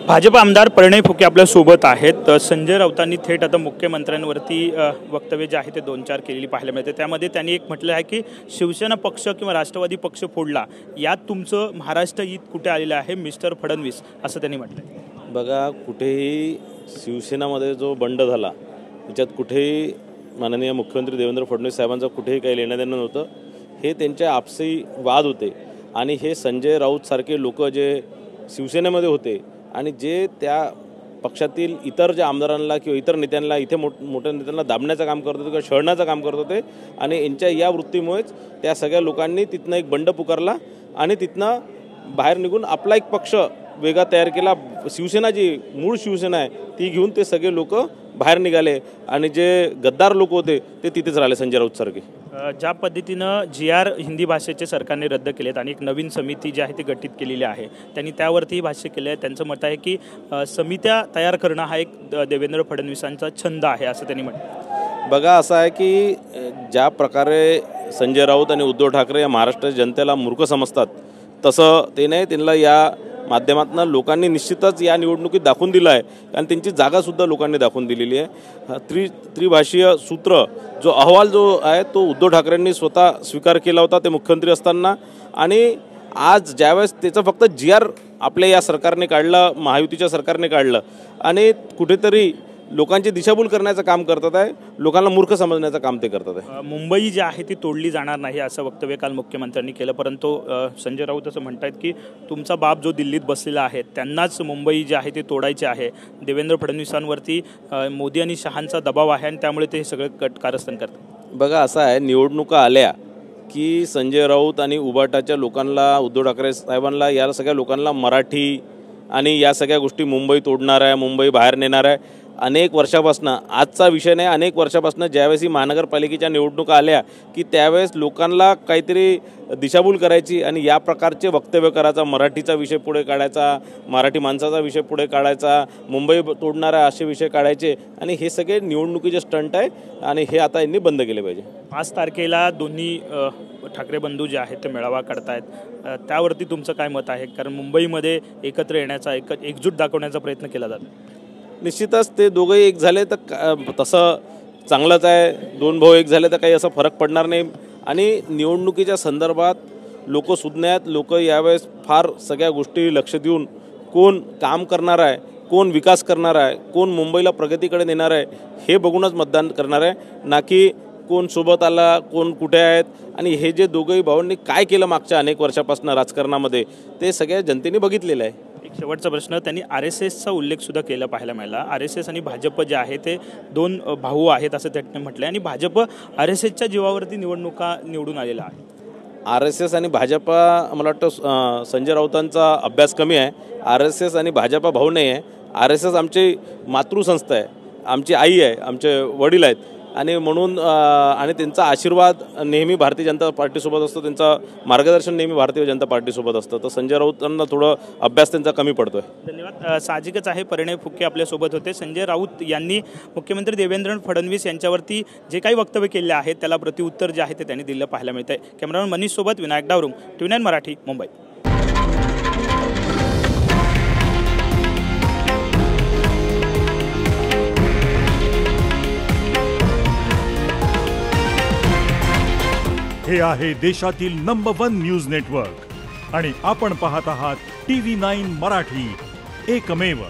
भाजप आमदार परिणय फुके आपल्या सोबत आहेत। संजय राऊतांनी थेट आता मुख्यमंत्र्यांवरती वक्तव्य जे आहे ते 2-4 केलेली पाहायला मिळते। त्यामध्ये त्यांनी एक म्हटलं आहे की शिवसेना पक्ष किंवा राष्ट्रवादी पक्ष फोडला, यात तुमचं महाराष्ट्र हित कुठे आलेलं आहे मिस्टर फडणवीस, असं त्यांनी म्हटलं। बघा, कुठेही शिवसेनामध्ये जो बंड झाला त्याच्यात कुठेही माननीय मुख्यमंत्री देवेंद्र फडणवीस साहेबांचा कुठेही काही लेणं देणं नव्हतं। हे त्यांचे आपसी वाद होते आणि हे संजय राऊत सारखे लोक जे शिवसेनेमध्ये होते आणि जे त्या पक्षातील इतर जे आमदारांना किंवा इतर नेत्यांना इथे मोठ्या नेत्यांना दाबण्याचं काम करत होते किंवा छळण्याचं काम करत होते आणि यांच्या या वृत्तीमुळेच त्या सगळ्या लोकांनी तिथनं एक बंड पुकारला आणि तिथनं बाहेर निघून आपला एक पक्ष वेगळा तयार केला। शिवसेना जी मूळ शिवसेना आहे ती घेऊन ते सगळे लोक बाहेर निघाले आणि जे गद्दार लोक होते ते तिथेच राहिले संजय राऊत सारखे। ज्या पद्धतीनं GR हिंदी भाषेचे सरकारने रद्द केलेत आणि एक नवीन समिती जी आहे ती गठीत केलेली आहे, त्यांनी त्यावरती भाष्य केलं आहे। त्यांचं मत आहे की समित्या तयार करणं हा एक देवेंद्र फडणवीसांचा छंद आहे, असं त्यांनी म्हटलं। बघा, असं आहे की ज्या प्रकारे संजय राऊत आणि उद्धव ठाकरे या महाराष्ट्र जनतेला मूर्ख समजतात तसं ते नाही। त्यांना या माध्यमातून लोकांनी निश्चितच या निवडणुकीत दाखवून दिलं आहे आणि त्यांची जागासुद्धा लोकांनी दाखवून दिलेली आहे। त्रिभाषीय सूत्र जो अहवाल जो आहे तो उद्धव ठाकरेंनी स्वतः स्वीकार केला होता ते मुख्यमंत्री असताना, आणि आज ज्यावेळेस त्याचं फक्त GR आपल्या या सरकारने काढलं, महायुतीच्या सरकारने काढलं आणि कुठेतरी लोकांची दिशाभूल करण्याचं काम करतात आहे, लोकांना मूर्ख समजण्याचं काम ते करतात आहे। मुंबई जी आहे ती तोडली जाणार नाही असं वक्तव्य काल मुख्यमंत्र्यांनी केलं, परंतु संजय राऊत असं म्हणतात की तुमचा बाप जो दिल्लीत बसलेला आहे त्यांनाच मुंबई जी आहे ती तोडायची आहे। देवेंद्र फडणवीसांवरती मोदी आणि शहांचा दबाव आहे आणि त्यामुळे ते सगळं कारस्थान करतात। बघा, असं आहे, निवडणुका आल्या की संजय राऊत आणि उबाटाच्या लोकांना, उद्धव ठाकरे साहेबांना, या सगळ्या लोकांना मराठी आणि या सगळ्या गोष्टी मुंबई तोडणार आहे, मुंबई बाहेर नेणार आहे, अनेक वर्षापासून, आजचा विषय नाही, अनेक वर्षापासून ज्यावेळेस ही महानगरपालिकेच्या निवडणुका आल्या की त्यावेळेस लोकांना काहीतरी दिशाभूल करायची आणि या प्रकारचे वक्तव्य करायचा, मराठीचा विषय पुढे काढायचा, मराठी माणसाचा विषय पुढे काढायचा, मुंबई तोडणारा असे विषय काढायचे, आणि हे सगळे निवडणुकीचे स्टंट आहे आणि हे आता यांनी बंद केले पाहिजे। 5 तारखेला दोन्ही ठाकरे बंधू जे आहेत ते मेळावा काढतायत, त्यावरती तुमचं काय मत आहे? कारण मुंबईमध्ये एकत्र येण्याचा, एकजूट दाखवण्याचा प्रयत्न केला जातो। निश्चितच ते दोघंही एक झाले तर तसं चांगलंच आहे, 2 भाऊ एक झाले तर काही असा फरक पडणार नाही। आणि निवडणुकीच्या संदर्भात लोक सुज्ञ आहेत, लोक यावेळेस फार सगळ्या गोष्टी लक्ष देऊन कोण काम करणार आहे, कोण विकास करणार आहे, कोण मुंबईला प्रगतीकडे नेणार आहे हे बघूनच मतदान करणार आहे, ना की कोण सोबत आला, कोण कुठे आहेत। आणि हे जे दोघंही भावांनी काय केलं मागच्या अनेक वर्षापासून राजकारणामध्ये ते सगळ्या जनतेने बघितलेलं आहे। एक शेवटचा प्रश्न, त्यांनी RSSचा उल्लेख सुद्धा केला पाहायला मिळाला। RSS आणि भाजप जे आहे ते 2 भाऊ आहेत असं त्यांनी म्हटलं आणि भाजप RSSच्या जीवावरती निवडणुका निवडून आलेला आहे। RSS आणि भाजप, मला वाटतं संजय राऊतांचा अभ्यास कमी आहे। RSS आणि भाजप भाऊ नाही आहे, RSS आमची मातृसंस्था आहे, आमची आई आहे, आमचे वडील आहेत, आणि म्हणून आणि त्यांचा आशीर्वाद नेहमी भारतीय जनता पार्टीसोबत असतो, त्यांचं मार्गदर्शन नेहमी भारतीय जनता पार्टीसोबत असतं। तर संजय राऊतांना थोडं अभ्यास त्यांचा कमी पडतोय। धन्यवाद। साहजिकच आहे, परिणय फुके आपल्यासोबत होते। संजय राऊत यांनी मुख्यमंत्री देवेंद्र फडणवीस यांच्यावरती जे काही वक्तव्य केले आहे त्याला प्रतिउत्तर जे आहे ते त्यांनी दिलं पाहायला मिळतंय। कॅमेरामॅन मनीष सोबत विनायक डावरुंग, TV9 मराठी, मुंबई। हे आहे देशातील नंबर 1 न्यूज नेटवर्क आणि आपण पाहत आहात TV9 मराठी, एकमेव।